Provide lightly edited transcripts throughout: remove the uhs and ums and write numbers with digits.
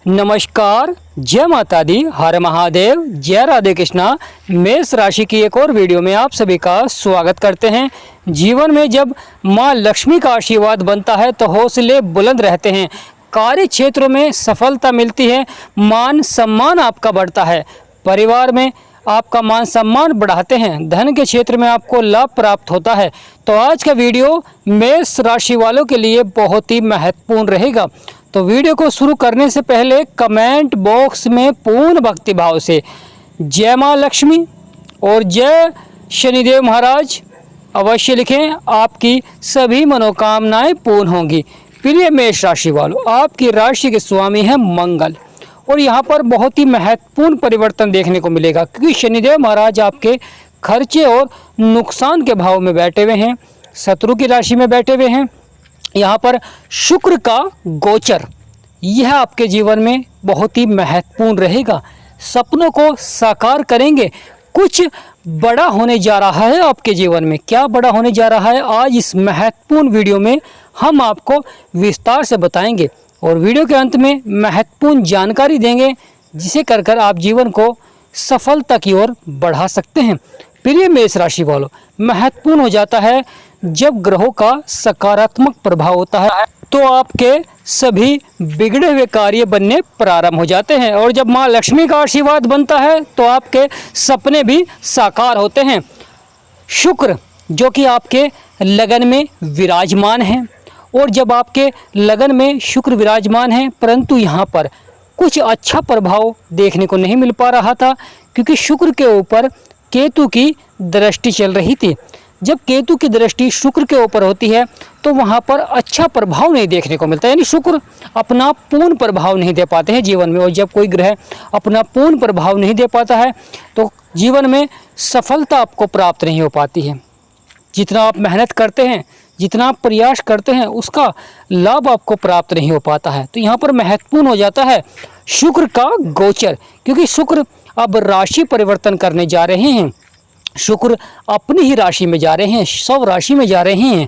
नमस्कार, जय माता दी, हर महादेव, जय राधे कृष्णा। मेष राशि की एक और वीडियो में आप सभी का स्वागत करते हैं। जीवन में जब माँ लक्ष्मी का आशीर्वाद बनता है तो हौसले बुलंद रहते हैं, कार्य क्षेत्रों में सफलता मिलती है, मान सम्मान आपका बढ़ता है, परिवार में आपका मान सम्मान बढ़ाते हैं, धन के क्षेत्र में आपको लाभ प्राप्त होता है। तो आज का वीडियो मेष राशि वालों के लिए बहुत ही महत्वपूर्ण रहेगा। तो वीडियो को शुरू करने से पहले कमेंट बॉक्स में पूर्ण भक्ति भाव से जय माँ लक्ष्मी और जय शनिदेव महाराज अवश्य लिखें, आपकी सभी मनोकामनाएं पूर्ण होंगी। प्रिय मेष राशि वालों, आपकी राशि के स्वामी हैं मंगल और यहाँ पर बहुत ही महत्वपूर्ण परिवर्तन देखने को मिलेगा, क्योंकि शनिदेव महाराज आपके खर्चे और नुकसान के भाव में बैठे हुए हैं, शत्रु की राशि में बैठे हुए हैं। यहाँ पर शुक्र का गोचर यह आपके जीवन में बहुत ही महत्वपूर्ण रहेगा, सपनों को साकार करेंगे। कुछ बड़ा होने जा रहा है आपके जीवन में। क्या बड़ा होने जा रहा है, आज इस महत्वपूर्ण वीडियो में हम आपको विस्तार से बताएंगे और वीडियो के अंत में महत्वपूर्ण जानकारी देंगे, जिसे कर आप जीवन को सफलता की ओर बढ़ा सकते हैं। प्रिय मेष राशि वालों, महत्वपूर्ण हो जाता है जब ग्रहों का सकारात्मक प्रभाव होता है तो आपके सभी बिगड़े हुए कार्य बनने प्रारंभ हो जाते हैं, और जब माँ लक्ष्मी का आशीर्वाद बनता है तो आपके सपने भी साकार होते हैं। शुक्र जो कि आपके लगन में विराजमान है, और जब आपके लगन में शुक्र विराजमान है, परंतु यहाँ पर कुछ अच्छा प्रभाव देखने को नहीं मिल पा रहा था, क्योंकि शुक्र के ऊपर केतु की दृष्टि चल रही थी। जब केतु की दृष्टि शुक्र के ऊपर होती है तो वहाँ पर अच्छा प्रभाव नहीं देखने को मिलता, यानी शुक्र अपना पूर्ण प्रभाव नहीं दे पाते हैं जीवन में। और जब कोई ग्रह अपना पूर्ण प्रभाव नहीं दे पाता है तो जीवन में सफलता आपको प्राप्त नहीं हो पाती है। जितना आप मेहनत करते हैं, जितना आप प्रयास करते हैं, उसका लाभ आपको प्राप्त नहीं हो पाता है। तो यहाँ पर महत्वपूर्ण हो जाता है शुक्र का गोचर, क्योंकि शुक्र अब राशि परिवर्तन करने जा रहे हैं। शुक्र अपनी ही राशि में जा रहे हैं, सब राशि में जा रहे हैं,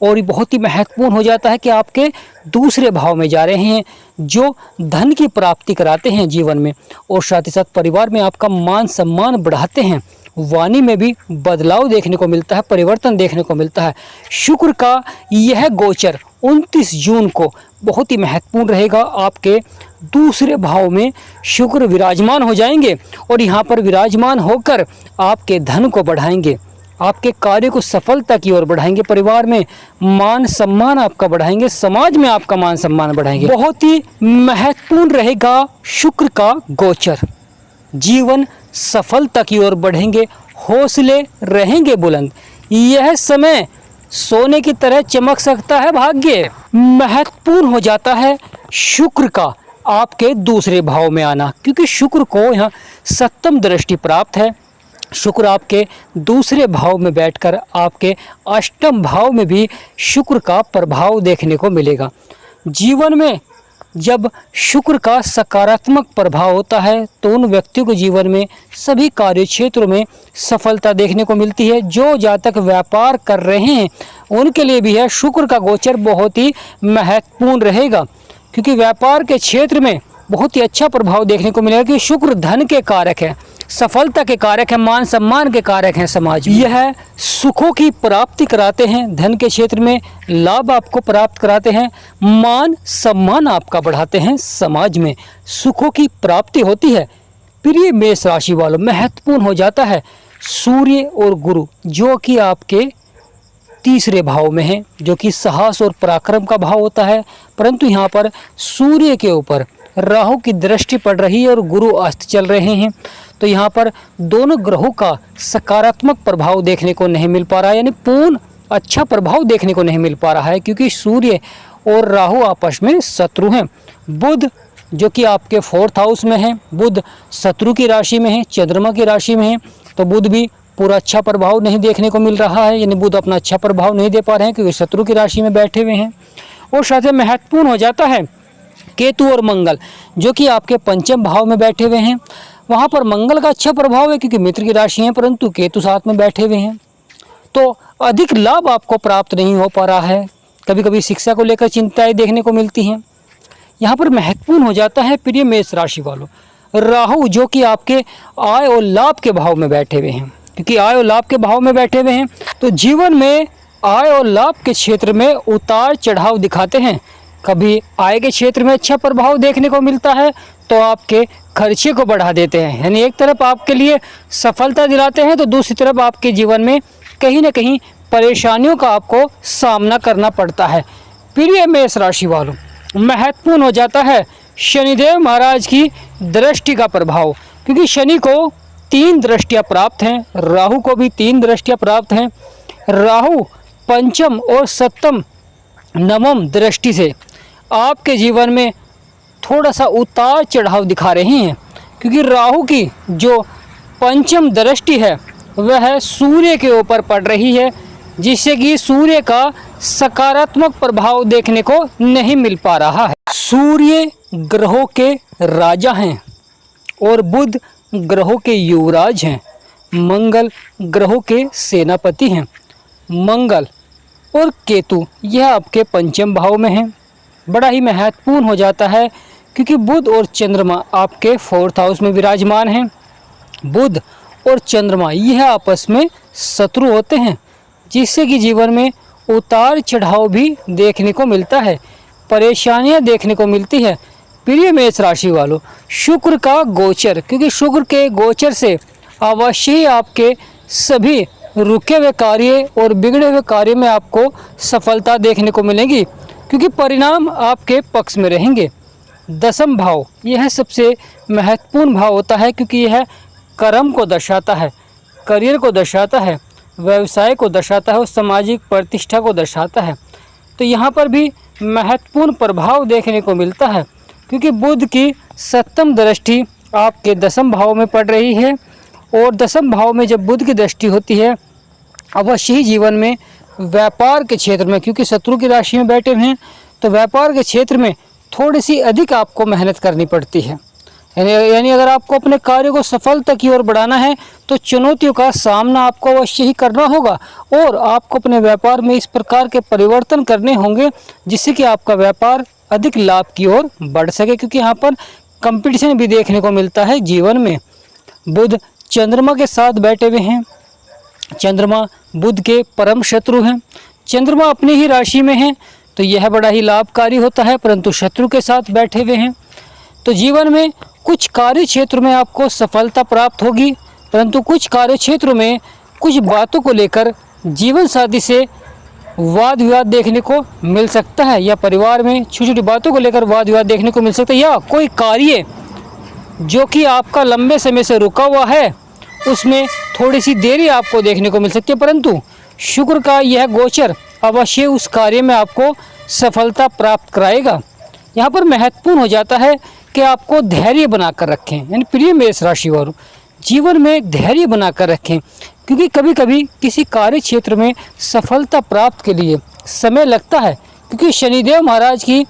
और बहुत ही महत्वपूर्ण हो जाता है कि आपके दूसरे भाव में जा रहे हैं, जो धन की प्राप्ति कराते हैं जीवन में, और साथ ही साथ परिवार में आपका मान सम्मान बढ़ाते हैं। वाणी में भी बदलाव देखने को मिलता है, परिवर्तन देखने को मिलता है। शुक्र का यह गोचर 29 जून को बहुत ही महत्वपूर्ण रहेगा। आपके दूसरे भाव में शुक्र विराजमान हो जाएंगे, और यहाँ पर विराजमान होकर आपके धन को बढ़ाएंगे, आपके कार्य को सफलता की ओर बढ़ाएंगे, परिवार में मान सम्मान आपका बढ़ाएंगे, समाज में आपका मान सम्मान बढ़ाएंगे। बहुत ही महत्वपूर्ण रहेगा शुक्र का गोचर। जीवन सफलता की ओर बढ़ेंगे, हौसले रहेंगे बुलंद। यह समय सोने की तरह चमक सकता है भाग्य। महत्वपूर्ण हो जाता है शुक्र का आपके दूसरे भाव में आना, क्योंकि शुक्र को यहाँ सप्तम दृष्टि प्राप्त है। शुक्र आपके दूसरे भाव में बैठकर आपके अष्टम भाव में भी शुक्र का प्रभाव देखने को मिलेगा। जीवन में जब शुक्र का सकारात्मक प्रभाव होता है तो उन व्यक्तियों के जीवन में सभी कार्य क्षेत्रों में सफलता देखने को मिलती है। जो जातक व्यापार कर रहे हैं उनके लिए भी है शुक्र का गोचर बहुत ही महत्वपूर्ण रहेगा, क्योंकि व्यापार के क्षेत्र में बहुत ही अच्छा प्रभाव देखने को मिलेगा कि शुक्र धन के कारक है, सफलता के कारक है, मान सम्मान के कारक हैं समाज में। यह सुखों की प्राप्ति कराते हैं, धन के क्षेत्र में लाभ आपको प्राप्त कराते हैं, मान सम्मान आपका बढ़ाते हैं, समाज में सुखों की प्राप्ति होती है। प्रिय मेष राशि वालों, महत्वपूर्ण हो जाता है सूर्य और गुरु जो कि आपके तीसरे भाव में है, जो कि साहस और पराक्रम का भाव होता है, परंतु यहाँ पर सूर्य के ऊपर राहु की दृष्टि पड़ रही है और गुरु अस्त चल रहे हैं। तो यहाँ पर दोनों ग्रहों का सकारात्मक प्रभाव देखने को नहीं मिल पा रहा है, यानी पूर्ण अच्छा प्रभाव देखने को नहीं मिल पा रहा है, क्योंकि सूर्य और राहु आपस में शत्रु हैं। बुध जो कि आपके 4th हाउस में है, बुध शत्रु की राशि में है, चंद्रमा की राशि में है, तो बुध भी पूरा अच्छा प्रभाव नहीं देखने को मिल रहा है, यानी बुध अपना अच्छा प्रभाव नहीं दे पा रहे हैं, क्योंकि शत्रु की राशि में बैठे हुए हैं। और साथ ही महत्वपूर्ण हो जाता है केतु और मंगल जो कि आपके पंचम भाव में बैठे हुए हैं। वहाँ पर मंगल का अच्छा प्रभाव है क्योंकि मित्र की राशि है, परंतु केतु साथ में बैठे हुए हैं, तो अधिक लाभ आपको प्राप्त नहीं हो पा रहा है। कभी कभी शिक्षा को लेकर चिंताएं देखने को मिलती हैं, यहाँ पर महत्वपूर्ण हो जाता है प्रिय मेष राशि वालों। राहु जो कि आपके आय और लाभ के भाव में बैठे हुए हैं, क्योंकि आय और लाभ के भाव में बैठे हुए हैं तो जीवन में आय और लाभ के क्षेत्र में उतार चढ़ाव दिखाते हैं। कभी आय के क्षेत्र में अच्छा प्रभाव देखने को मिलता है तो आपके खर्चे को बढ़ा देते हैं, यानी एक तरफ आपके लिए सफलता दिलाते हैं तो दूसरी तरफ आपके जीवन में कहीं ना कहीं परेशानियों का आपको सामना करना पड़ता है। प्रिय मेष राशि वालों, महत्वपूर्ण हो जाता है शनिदेव महाराज की दृष्टि का प्रभाव, क्योंकि शनि को 3 दृष्टियां प्राप्त हैं, राहु को भी 3 दृष्टियां प्राप्त हैं। राहु पंचम और सप्तम नवम दृष्टि से आपके जीवन में थोड़ा सा उतार चढ़ाव दिखा रही हैं, क्योंकि राहु की जो पंचम दृष्टि है वह सूर्य के ऊपर पड़ रही है, जिससे कि सूर्य का सकारात्मक प्रभाव देखने को नहीं मिल पा रहा है। सूर्य ग्रहों के राजा हैं और बुध ग्रहों के युवराज हैं, मंगल ग्रहों के सेनापति हैं। मंगल और केतु यह आपके पंचम भाव में हैं। बड़ा ही महत्वपूर्ण हो जाता है क्योंकि बुध और चंद्रमा आपके 4th हाउस में विराजमान हैं। बुध और चंद्रमा यह आपस में शत्रु होते हैं, जिससे कि जीवन में उतार चढ़ाव भी देखने को मिलता है, परेशानियां देखने को मिलती है। प्रिय मेष राशि वालों, शुक्र का गोचर, क्योंकि शुक्र के गोचर से अवश्य ही आपके सभी रुके हुए कार्य और बिगड़े हुए कार्य में आपको सफलता देखने को मिलेगी, क्योंकि परिणाम आपके पक्ष में रहेंगे। 10वां भाव यह सबसे महत्वपूर्ण भाव होता है, क्योंकि यह कर्म को दर्शाता है, करियर को दर्शाता है, व्यवसाय को दर्शाता है और सामाजिक प्रतिष्ठा को दर्शाता है। तो यहाँ पर भी महत्वपूर्ण प्रभाव देखने को मिलता है, क्योंकि बुध की 7वीं दृष्टि आपके 10वें भाव में पड़ रही है और 10वें भाव में जब बुध की दृष्टि होती है अवश्य ही जीवन में व्यापार के क्षेत्र में, क्योंकि शत्रु की राशि में बैठे हुए हैं तो व्यापार के क्षेत्र में थोड़ी सी अधिक आपको मेहनत करनी पड़ती है। यानी अगर आपको अपने कार्य को सफलता की ओर बढ़ाना है तो चुनौतियों का सामना आपको अवश्य ही करना होगा और आपको अपने व्यापार में इस प्रकार के परिवर्तन करने होंगे जिससे कि आपका व्यापार अधिक लाभ की ओर बढ़ सके, क्योंकि यहाँ पर कंपटीशन भी देखने को मिलता है जीवन में। बुध चंद्रमा के साथ बैठे हुए हैं, चंद्रमा बुध के परम शत्रु हैं। चंद्रमा अपनी ही राशि में है तो यह बड़ा ही लाभकारी होता है, परंतु शत्रु के साथ बैठे हुए हैं तो जीवन में कुछ कार्य क्षेत्र में आपको सफलता प्राप्त होगी, परंतु कुछ कार्य क्षेत्रों में कुछ बातों को लेकर जीवन साथी से वाद विवाद देखने को मिल सकता है, या परिवार में छोटी छोटी बातों को लेकर वाद विवाद देखने को मिल सकता है, या कोई कार्य जो कि आपका लंबे समय से रुका हुआ है उसमें थोड़ी सी देरी आपको देखने को मिल सकती है, परंतु शुक्र का यह गोचर अवश्य उस कार्य में आपको सफलता प्राप्त कराएगा। यहाँ पर महत्वपूर्ण हो जाता है कि आपको धैर्य बनाकर रखें, यानी प्रिय मेष राशि वालों जीवन में धैर्य बनाकर रखें, क्योंकि कभी कभी किसी कार्य क्षेत्र में सफलता प्राप्त के लिए समय लगता है, क्योंकि शनिदेव महाराज की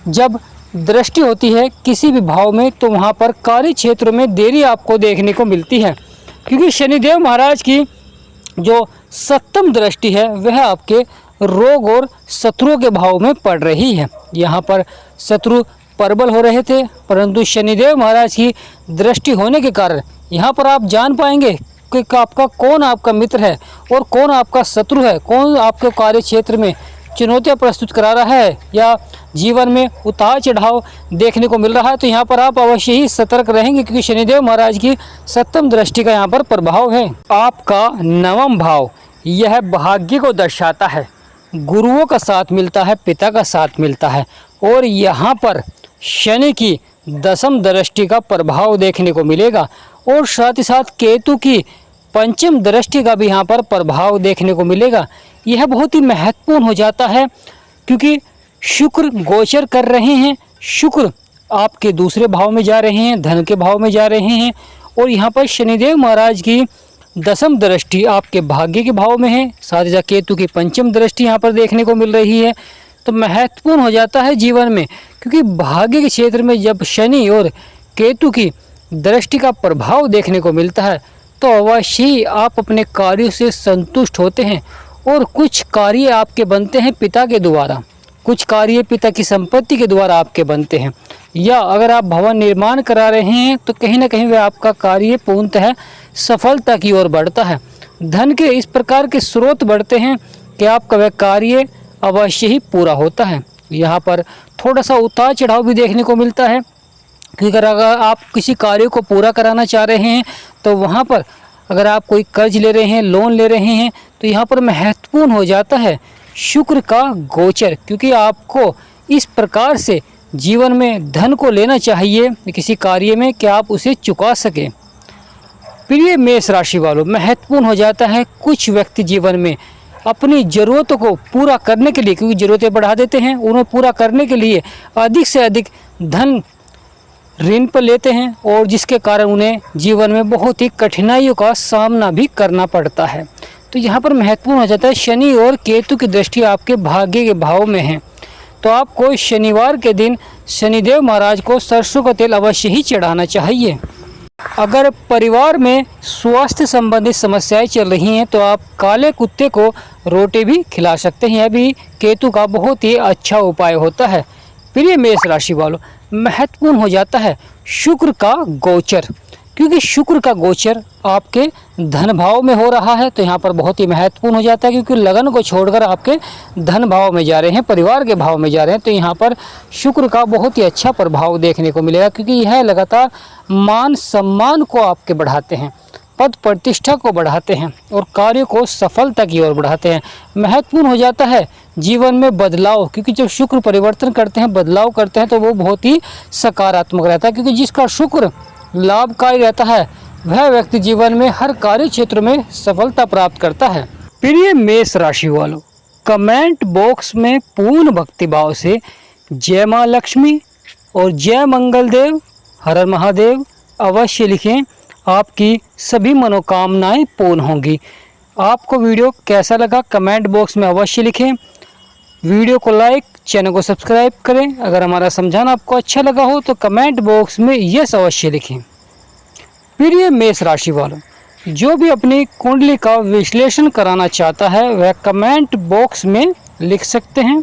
जब दृष्टि होती है किसी भी भाव में तो वहाँ पर कार्य क्षेत्र में देरी आपको देखने को मिलती है, क्योंकि शनिदेव महाराज की जो 7वीं दृष्टि है वह आपके रोग और शत्रुओं के भाव में पड़ रही है। यहाँ पर शत्रु प्रबल हो रहे थे, परंतु शनिदेव महाराज की दृष्टि होने के कारण यहाँ पर आप जान पाएंगे कि आपका कौन आपका मित्र है और कौन आपका शत्रु है, कौन आपके कार्य क्षेत्र में चुनौतियाँ प्रस्तुत करा रहा है या जीवन में उतार चढ़ाव देखने को मिल रहा है। तो यहाँ पर आप अवश्य ही सतर्क रहेंगे, क्योंकि शनिदेव महाराज की 7वीं दृष्टि का यहाँ पर प्रभाव है। आपका 9वां भाव यह भाग्य को दर्शाता है, गुरुओं का साथ मिलता है, पिता का साथ मिलता है, और यहाँ पर शनि की 10वीं दृष्टि का प्रभाव देखने को मिलेगा और साथ ही साथ केतु की 5वीं दृष्टि का भी यहाँ पर प्रभाव देखने को मिलेगा। यह बहुत ही महत्वपूर्ण हो जाता है, क्योंकि शुक्र गोचर कर रहे हैं, शुक्र आपके दूसरे भाव में जा रहे हैं, धन के भाव में जा रहे हैं, और यहाँ पर शनिदेव महाराज की 10वीं दृष्टि आपके भाग्य के भाव में है, साथ ही साथ केतु की 5वीं दृष्टि यहाँ पर देखने को मिल रही है। तो महत्वपूर्ण हो जाता है जीवन में, क्योंकि भाग्य के क्षेत्र में जब शनि और केतु की दृष्टि का प्रभाव देखने को मिलता है तो अवश्य ही आप अपने कार्यों से संतुष्ट होते हैं और कुछ कार्य आपके बनते हैं पिता के द्वारा, कुछ कार्य पिता की संपत्ति के द्वारा आपके बनते हैं, या अगर आप भवन निर्माण करा रहे हैं तो कहीं ना कहीं वह आपका कार्य पूर्णतः सफलता की ओर बढ़ता है। धन के इस प्रकार के स्रोत बढ़ते हैं कि आपका वह कार्य अवश्य ही पूरा होता है। यहाँ पर थोड़ा सा उतार चढ़ाव भी देखने को मिलता है, क्योंकि अगर आप किसी कार्य को पूरा कराना चाह रहे हैं तो वहाँ पर अगर आप कोई कर्ज ले रहे हैं, लोन ले रहे हैं, तो यहाँ पर महत्वपूर्ण हो जाता है शुक्र का गोचर, क्योंकि आपको इस प्रकार से जीवन में धन को लेना चाहिए किसी कार्य में कि आप उसे चुका सकें। प्रिय मेष राशि वालों, महत्वपूर्ण हो जाता है कुछ व्यक्ति जीवन में अपनी ज़रूरतों को पूरा करने के लिए, क्योंकि ज़रूरतें बढ़ा देते हैं, उन्हें पूरा करने के लिए अधिक से अधिक धन ऋण पर लेते हैं, और जिसके कारण उन्हें जीवन में बहुत ही कठिनाइयों का सामना भी करना पड़ता है। तो यहाँ पर महत्वपूर्ण हो जाता है शनि और केतु की दृष्टि आपके भाग्य के भाव में है, तो आपको शनिवार के दिन शनिदेव महाराज को सरसों का तेल अवश्य ही चढ़ाना चाहिए। अगर परिवार में स्वास्थ्य संबंधित समस्याएं चल रही हैं तो आप काले कुत्ते को रोटी भी खिला सकते हैं, यह भी केतु का बहुत ही अच्छा उपाय होता है। प्रिय मेष राशि वालों, महत्वपूर्ण हो जाता है शुक्र का गोचर, क्योंकि शुक्र का गोचर आपके धन भाव में हो रहा है, तो यहाँ पर बहुत ही महत्वपूर्ण हो जाता है, क्योंकि लगन को छोड़कर आपके धन भाव में जा रहे हैं, परिवार के भाव में जा रहे हैं, तो यहाँ पर शुक्र का बहुत ही अच्छा प्रभाव देखने को मिलेगा, क्योंकि यह लगातार मान सम्मान को आपके बढ़ाते हैं, पद प्रतिष्ठा को बढ़ाते हैं और कार्य को सफलता की ओर बढ़ाते हैं। महत्वपूर्ण हो जाता है जीवन में बदलाव, क्योंकि जब शुक्र परिवर्तन करते हैं, बदलाव करते हैं, तो वो बहुत ही सकारात्मक रहता है, क्योंकि जिसका शुक्र लाभकारी रहता है वह व्यक्ति जीवन में हर कार्य क्षेत्र में सफलता प्राप्त करता है। प्रिय मेष राशि वालों, कमेंट बॉक्स में पूर्ण भक्तिभाव से जय माँ लक्ष्मी और जय मंगल देव हर हर महादेव अवश्य लिखें, आपकी सभी मनोकामनाएं पूर्ण होंगी। आपको वीडियो कैसा लगा कमेंट बॉक्स में अवश्य लिखें। वीडियो को लाइक, चैनल को सब्सक्राइब करें। अगर हमारा समझाना आपको अच्छा लगा हो तो कमेंट बॉक्स में यस अवश्य लिखें। प्रिय मेष राशि वालों, जो भी अपनी कुंडली का विश्लेषण कराना चाहता है वह कमेंट बॉक्स में लिख सकते हैं।